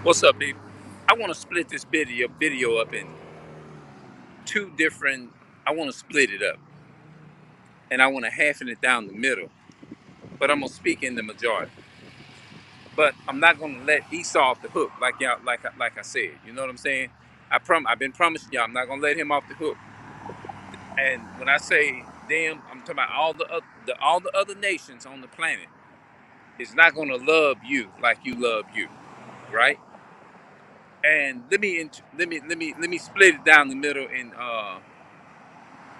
What's up, people? I want to split this video up in two different. I want to split it up, and I want to halfen it down the middle. But I'm gonna speak in the majority. But I'm not gonna let Esau off the hook, like y'all, like I said. You know what I'm saying? I've been promising y'all, I'm not gonna let him off the hook. And when I say them, I'm talking about all the other nations on the planet is not gonna love you like you love you, right? And let me split it down the middle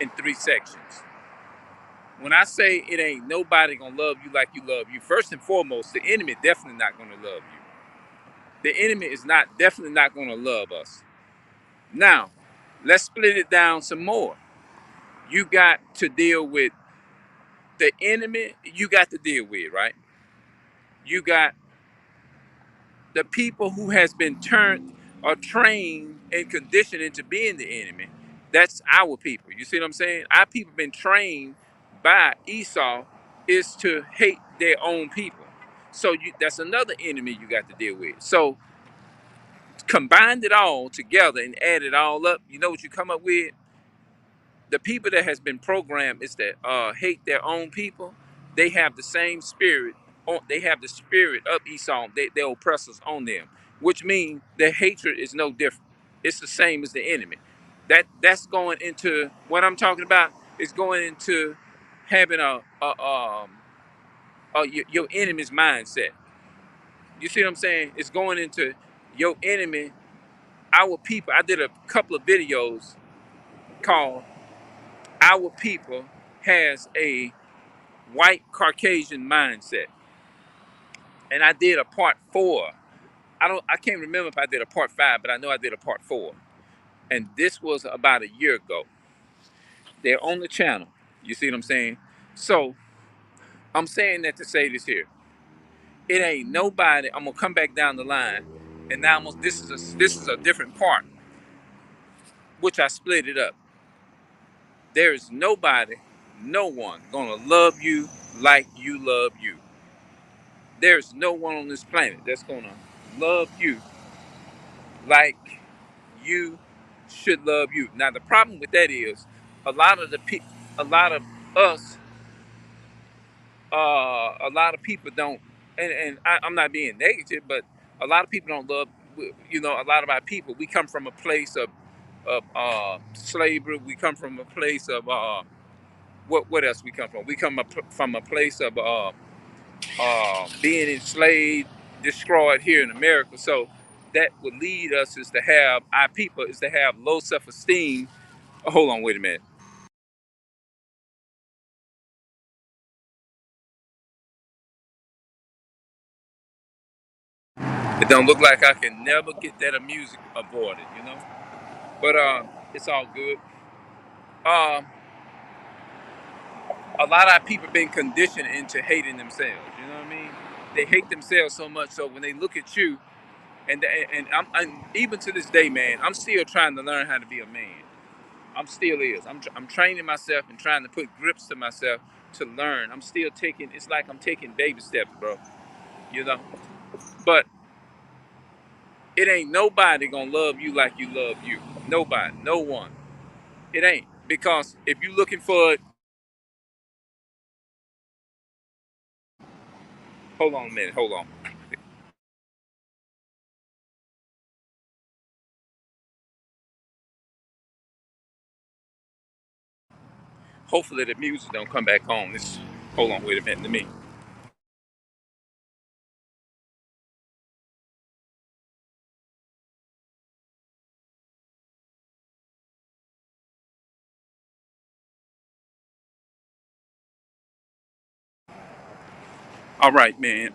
in three sections. When I say it ain't nobody gonna love you like you love you, first and foremost, the enemy definitely not gonna love you. The enemy is not definitely not gonna love us. Now, let's split it down some more. You got to deal with the enemy. You got to deal with, right? You got the people who has been turned or trained and conditioned into being the enemy. That's our people. You see what I'm saying? Our people been trained by Esau is to hate their own people. So that's another enemy you got to deal with. So combine it all together and add it all up. You know what you come up with? The people that has been programmed is that hate their own people. They have the same spirit. They have the spirit of Esau. Their oppressors on them, which means their hatred is no different. It's the same as the enemy. That's going into what I'm talking about. Is going into having your enemy's mindset. You see what I'm saying? It's going into your enemy, our people. I did a couple of videos called "Our People Has a White Caucasian Mindset," and I did a part 4. I can't remember if I did a part 5, but I know I did a part 4. And this was about a year ago. They're on the channel. You see what I'm saying? So I'm saying that to say this here. It ain't nobody. I'm gonna come back down the line, and now this is a different part, which I split it up. There is nobody, no one gonna love you like you love you. There's no one on this planet that's gonna love you like you should love you. Now the problem with that is a lot of the a lot of us, a lot of people don't, I'm not being negative, but a lot of people don't love. A lot of our people. We come from a place of slavery. We come from a place of what else we come from? We come from a place of being enslaved, destroyed here in America. So that would lead us is to have our people is to have low self-esteem. Oh, hold on, wait a minute. It don't look like I can never get that music avoided. But it's all good. Um, a lot of people been conditioned into hating themselves. You know what I mean? They hate themselves so much. So when they look at you, and I'm even to this day, man, I'm still trying to learn how to be a man. I'm still is. I'm training myself and trying to put grips to myself to learn. I'm still taking. It's like I'm taking baby steps, bro. You know. But it ain't nobody gonna love you like you love you. Nobody. No one. It ain't because if you looking for it, hold on a minute. Hold on. Hopefully the music don't come back on. This. Hold on. Wait a minute. Let me. All right, man.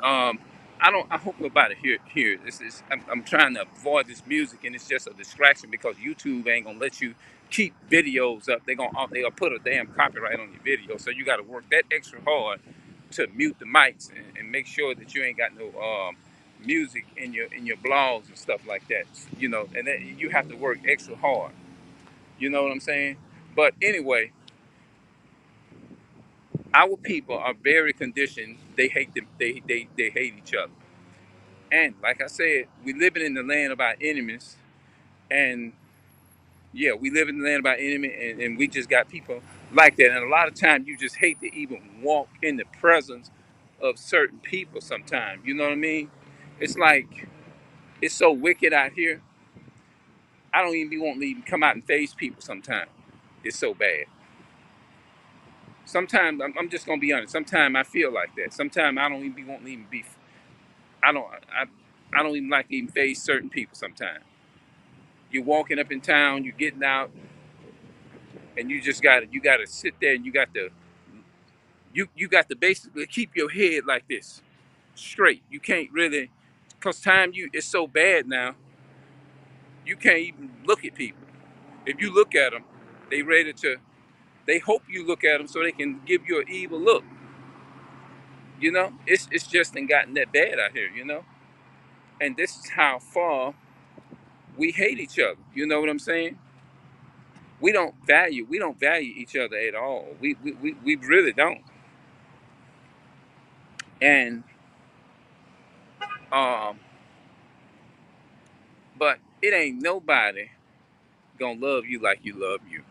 I don't. I hope nobody here. This is. I'm trying to avoid this music, and it's just a distraction because YouTube ain't gonna let you keep videos up. They gonna put a damn copyright on your video, so you got to work that extra hard to mute the mics and make sure that you ain't got no music in your blogs and stuff like that. And that you have to work extra hard. You know what I'm saying? But anyway, our people are very conditioned. They hate them. They hate each other. And like I said, we living in the land of our enemies. And yeah, we live in the land of our enemy, and we just got people like that. And a lot of times you just hate to even walk in the presence of certain people sometimes. You know what I mean? It's like, it's so wicked out here. I don't even be wanting to even come out and face people sometimes. It's so bad. Sometimes I'm just gonna be honest. Sometimes I feel like that. Sometimes I don't even be wanting to even be. I don't. I don't even like to even face certain people. Sometimes you're walking up in town, you're getting out, and you gotta sit there and you got to basically keep your head like this, straight. You can't really, cause it's so bad now. You can't even look at people. If you look at them, they ready to. They hope you look at them so they can give you an evil look. You know, it's just ain't gotten that bad out here. You know, and this is how far we hate each other. You know what I'm saying? We don't value each other at all. We really don't. And um, but it ain't nobody gonna love you like you love you.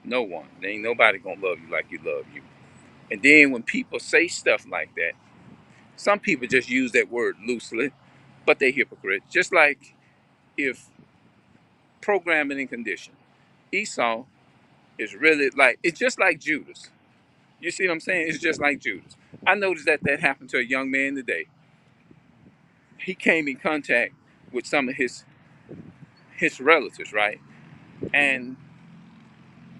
No one. There ain't nobody gonna love you like you love you. And then when people say stuff like that, some people just use that word loosely, but they hypocrites. Just like if programming and condition. Esau is really like, it's just like Judas. You see what I'm saying? It's just like Judas. I noticed that that happened to a young man today. He came in contact with some of his relatives, right? And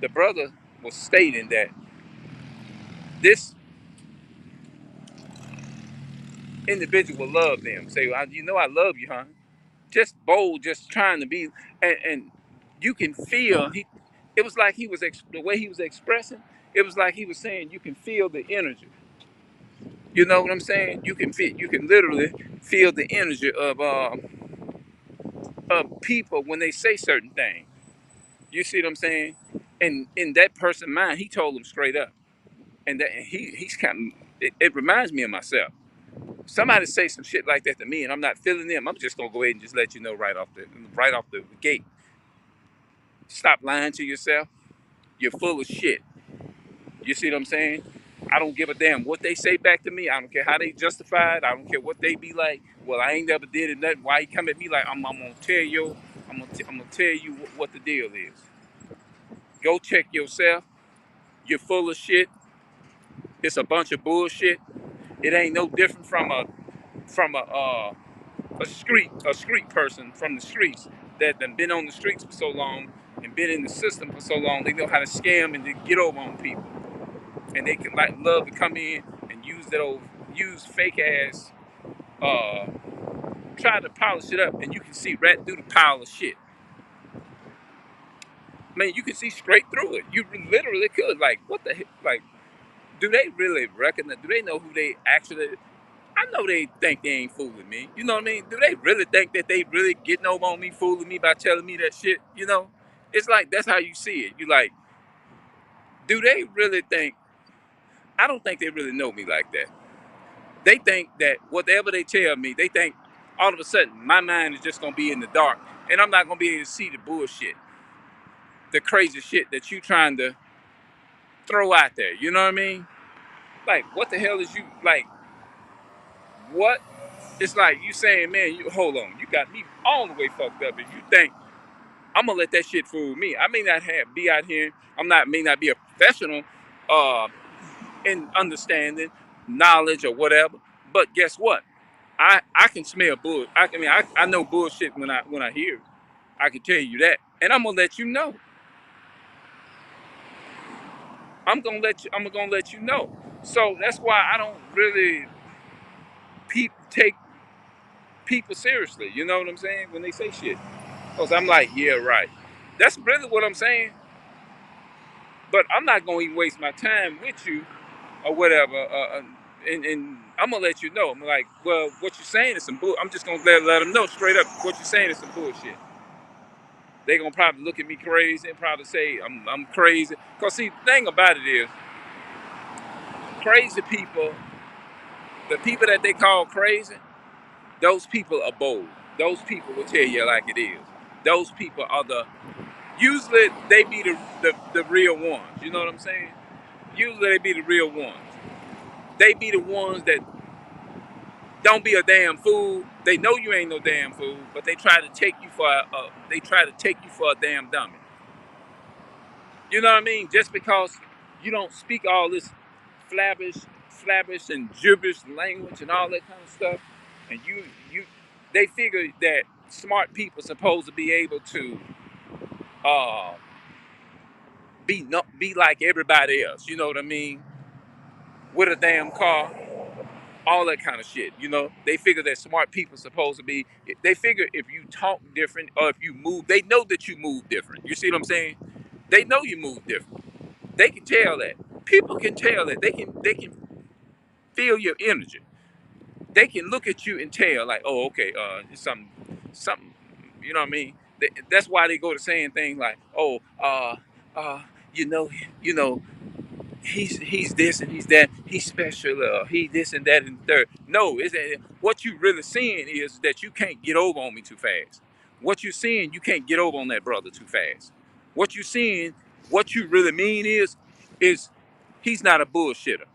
the brother was stating that this individual loved them. Say, well, you know I love you, huh? Just bold, just trying to be, and you can feel he. It was like he was the way he was expressing. It was like he was saying you can feel the energy. You know what I'm saying? You can literally feel the energy of people when they say certain things. You see what I'm saying? And in that person's mind, he told them straight up, and that and he's kind of. It reminds me of myself. Somebody say some shit like that to me, and I'm not feeling them. I'm just gonna go ahead and just let you know right off the gate. Stop lying to yourself. You're full of shit. You see what I'm saying? I don't give a damn what they say back to me. I don't care how they justify it. I don't care what they be like. Well, I ain't never did it. Nothing. Why you come at me like I'm gonna tell you? I'm gonna tell you what the deal is. Go check yourself. You're full of shit. It's a bunch of bullshit. It ain't no different from a street person from the streets that done been on the streets for so long and been in the system for so long. They know how to scam and to get over on people. And they can like love to come in and use fake ass uh try to polish it up, and you can see right through the pile of shit. Man, you can see straight through it. You literally could. Like, what the heck? Like, do they really recognize? Do they know who they actually? I know they think they ain't fooling me. You know what I mean? Do they really think that they really getting over on me, fooling me by telling me that shit? You know, it's like that's how you see it. You like, do they really think? I don't think they really know me like that. They think that whatever they tell me, they think all of a sudden my mind is just gonna be in the dark, and I'm not gonna be able to see the bullshit, the crazy shit that you trying to throw out there. You know what I mean? Like, what the hell is you like? What? It's like you saying, man, you hold on, you got me all the way fucked up, and you think I'm gonna let that shit fool me. I may not be out here. May not be a professional uh, in understanding, knowledge, or whatever. But guess what? I can smell bull. I know bullshit when I hear it. I can tell you that, and I'm gonna let you know. I'm gonna let you know. So that's why I don't really take people seriously. You know what I'm saying when they say shit? Cause I'm like, yeah, right. That's really what I'm saying. But I'm not gonna even waste my time with you or whatever. And I'm gonna let you know. I'm like, well, what you're saying is some bull. I'm just gonna let them know straight up. What you're saying is some bullshit. They gonna probably look at me crazy and probably say I'm crazy. Cause see, the thing about it is, crazy people, the people that they call crazy, Those people are bold. Those people will tell you like it is. Those people are usually they be the real ones. You know what I'm saying? Usually they be the real ones. They be the ones that don't be a damn fool. They know you ain't no damn fool, but they try to take you for a damn dummy. You know what I mean? Just because you don't speak all this flabbish and gibberish language and all that kind of stuff, and you they figure that smart people supposed to be able to uh be like everybody else. You know what I mean? With a damn car, all that kind of shit. You know, they figure that smart people supposed to be. They figure if you talk different or if you move, they know that you move different. You see what I'm saying? They know you move different. They can tell that. People can tell that. They can feel your energy. They can look at you and tell like, oh, okay, it's something. You know what I mean? That's why they go to saying things like, oh, uh, you know, you know, he's this and he's that. He's special. He this and that and third. No, is that what you really seeing is that you can't get over on me too fast. What you seeing, you can't get over on that brother too fast. What you seeing, what you really mean is he's not a bullshitter.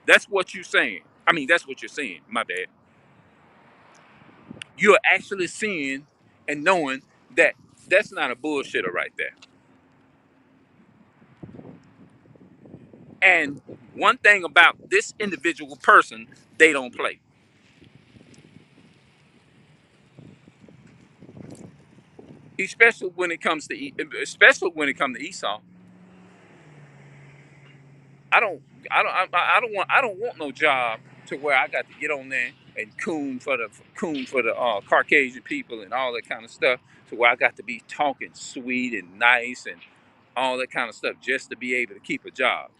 That's what you're saying. I mean, that's what you're saying. My bad. You're actually seeing and knowing that that's not a bullshitter right there. And one thing about this individual person, they don't play. Especially when it comes to Esau. I don't I don't want no job to where I got to get on there and coon for the Caucasian people and all that kind of stuff to where I got to be talking sweet and nice and all that kind of stuff just to be able to keep a job.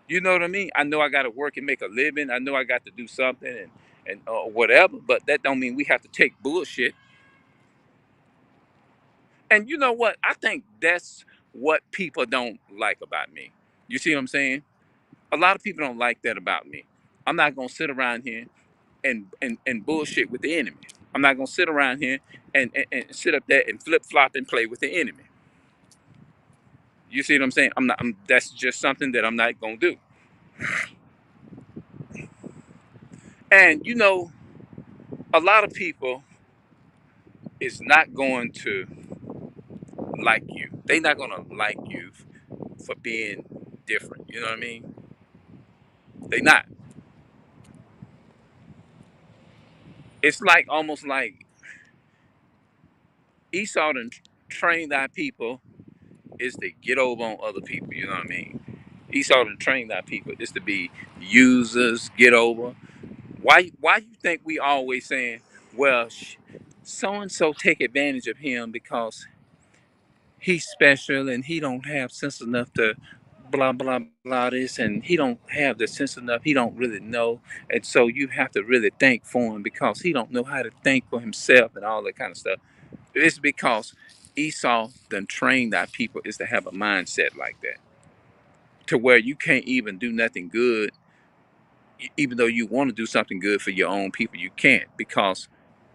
You know what I mean? I know I got to work and make a living. I know I got to do something and whatever, but that don't mean we have to take bullshit. And you know what? I think that's what people don't like about me. You see what I'm saying? A lot of people don't like that about me. I'm not gonna sit around here and bullshit with the enemy. I'm not gonna sit around here and sit up there and flip flop and play with the enemy. You see what I'm saying? I'm not. That's just something that I'm not gonna do. And you know, a lot of people is not going to like you. They're not gonna like you for being different. You know what I mean? They not. It's like almost like Esau done trained our people is to get over on other people. You know what I mean? Esau done trained our people is to be users, get over. Why you think we always saying, well, so and so take advantage of him because he's special and he don't have sense enough to blah blah blah this and he don't have the sense enough he don't really know and so you have to really think for him because he don't know how to think for himself and all that kind of stuff. It's because Esau done trained our people is to have a mindset like that, to where you can't even do nothing good, even though you want to do something good for your own people, you can't because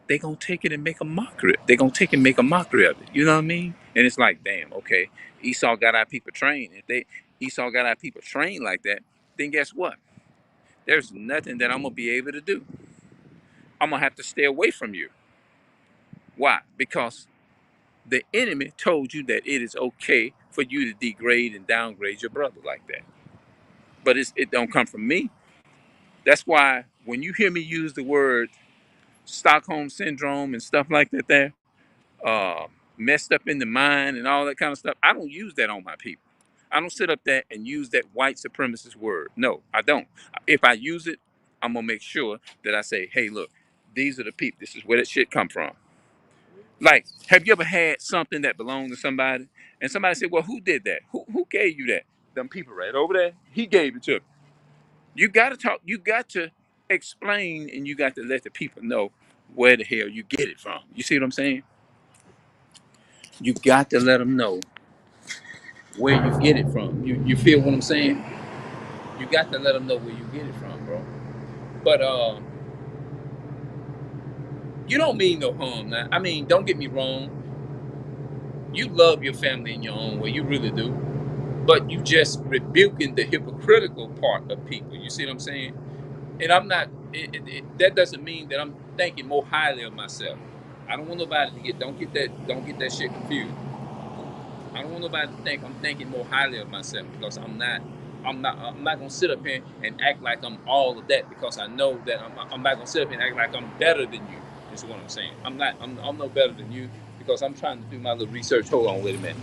they gonna take it and make a mockery. They gonna take and make a mockery of it. You know what I mean? And it's like, damn, okay, Esau got our people trained. If they Esau got our people trained like that, then guess what? There's nothing that I'm gonna be able to do. I'm gonna have to stay away from you. Why? Because the enemy told you that it is okay for you to degrade and downgrade your brother like that. But it don't come from me. That's why when you hear me use the word Stockholm syndrome and stuff like that, there, uh, messed up in the mind and all that kind of stuff, I don't use that on my people. I don't sit up there and use that white supremacist word. No, I don't. If I use it, I'm gonna make sure that I say, hey, look, these are the people. This is where that shit come from. Like, have you ever had something that belonged to somebody, and somebody said, "Well, who did that? Who gave you that? Them people right over there. He gave it to me." You got to talk. You got to explain, and you got to let the people know where the hell you get it from. You see what I'm saying? You got to let them know where you get it from. You feel what I'm saying? You got to let them know where you get it from, bro. But You don't mean no harm now. I mean, don't get me wrong. You love your family in your own way. You really do. But you just rebuking the hypocritical part of people. You see what I'm saying? And I'm not. That doesn't mean that I'm thinking more highly of myself. I don't want nobody to get. Don't get that shit confused. I don't want nobody to think I'm thinking more highly of myself because I'm not. I'm not gonna sit up here and act like I'm all of that because I know that I'm not gonna sit up here and act like I'm better than you. Is what I'm saying. I'm not. I'm no better than you because I'm trying to do my little research. Hold on, wait a minute.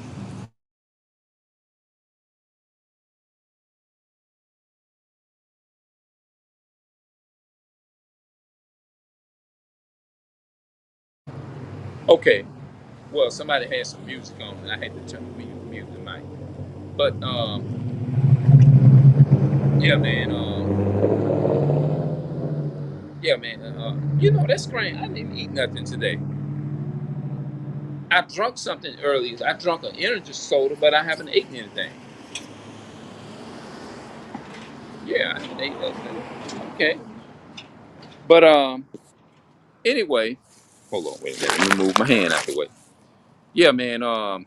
Okay. Well, somebody had some music on and I had to turn mute the mic. But yeah, man. Yeah, man. That's great. I didn't even eat nothing today. I drunk something earlier. I drunk an energy soda, but I haven't eaten anything. Yeah, I haven't ate that. Okay. But anyway, hold on, wait a minute. Let me move my hand out the way. Yeah, man.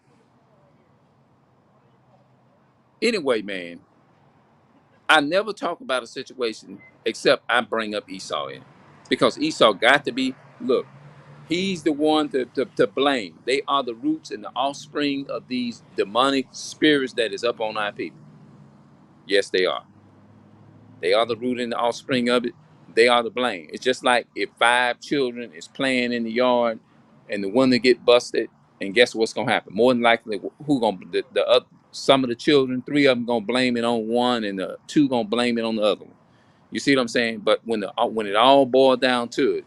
Anyway, man. I never talk about a situation except I bring up Esau in, because Esau got to be. Look, he's the one to blame. They are the roots and the offspring of these demonic spirits that is up on our people. Yes, they are. They are the root and the offspring of it. They are the blame. It's just like if five children is playing in the yard, and the one that get busted, and guess what's gonna happen? More than likely, who gonna the some of the children, three of them gonna blame it on one, and the two gonna blame it on the other one. You see what I'm saying? But when it all boiled down to it,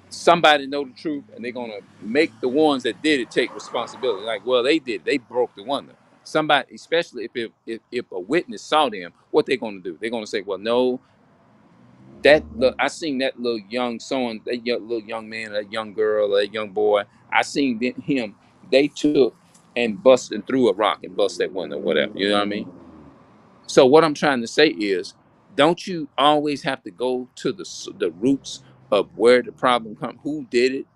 somebody know the truth, and they're gonna make the ones that did it take responsibility. Like, well, they did. They broke the one. Somebody, especially if a witness saw them, what they gonna do? They're gonna say, well, no, that look, I seen that little young son, little young man, that young girl, that young boy. I seen him. They took and busted through a rock and bust that window, whatever. You know what I mean? So what I'm trying to say is, don't you always have to go to the roots of where the problem comes? Who did it?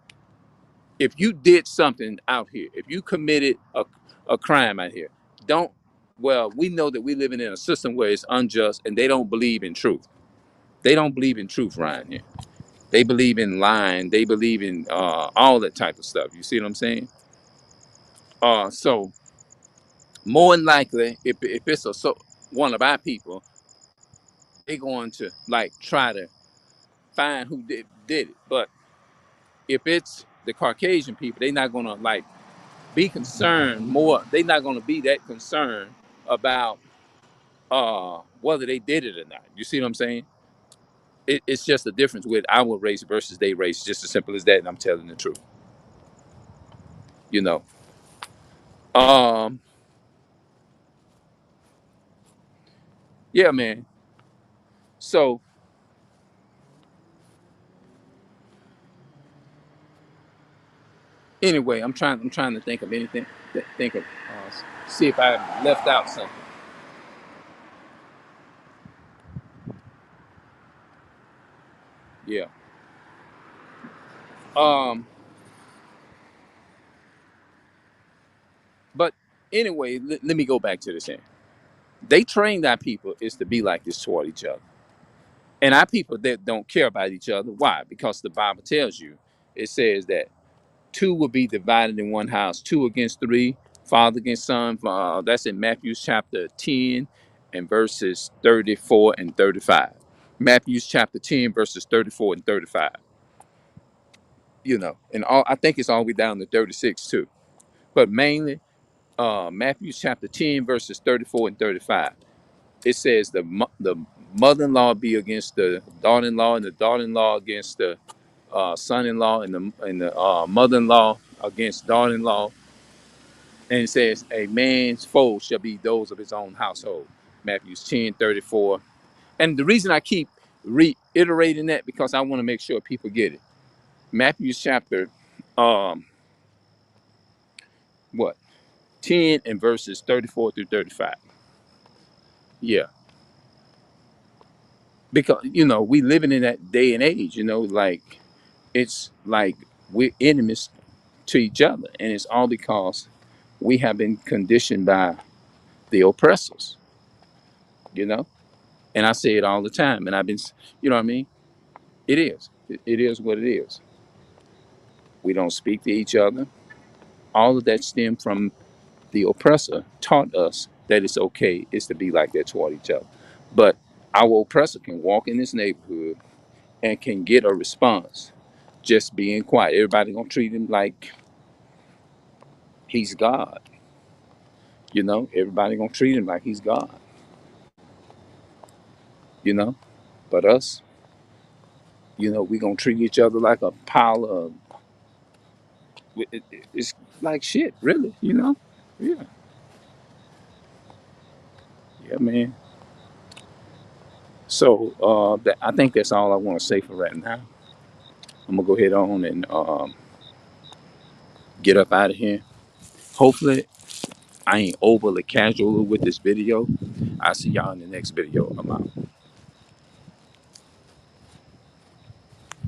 If you did something out here, if you committed a crime out here, don't. Well, we know that we living in a system where it's unjust, and they don't believe in truth. They don't believe in truth, Ryan. Here, they believe in lying. They believe in all that type of stuff. You see what I'm saying? So more than likely, if it's one of our people, they're going to like try to find who did it. But if it's the Caucasian people, they're not gonna like be concerned more. They're not gonna be that concerned about whether they did it or not. You see what I'm saying? It's just a difference with our race versus their race. Just as simple as that. And I'm telling the truth. You know. Um. Yeah, man. So anyway, I'm trying to think of anything. Think of. See if I left out something. Yeah. Um. But anyway, let me go back to this end. They trained our people is to be like this toward each other. And our people that don't care about each other. Why? Because the Bible tells you, it says that two will be divided in one house, two against three, father against son. That's in Matthew chapter 10 and verses 34 and 35. Matthew chapter 10, verses 34 and 35. And all I think it's all the way down to 36 too. But mainly Matthew chapter 10, verses 34 and 35. It says the mother-in-law be against the daughter-in-law, and the daughter-in-law against the son-in-law, and the mother-in-law against daughter-in-law. And it says a man's foe shall be those of his own household. Matthew 10:34. And the reason I keep reiterating that, because I want to make sure people get it. Matthew chapter um what 10 and verses 34 through 35. Yeah, because we living in that day and age, like It's like we're enemies to each other, and it's all because we have been conditioned by the oppressors, you know. And I say it all the time, and I've been, you know what I mean. It is what it is. We don't speak to each other. All of that stemmed from the oppressor taught us that it's okay is to be like that toward each other. But our oppressor can walk in this neighborhood and can get a response just being quiet. Everybody gonna treat him like he's God. You know, everybody gonna treat him like he's God. You know, but us, you know, we gonna treat each other like a pile of. It's like shit, really. You know. Yeah, yeah, man. So I think that's all I want to say for right now. I'm gonna go ahead on and get up out of here. Hopefully, I ain't overly casual with this video. I'll see y'all in the next video. I'm out.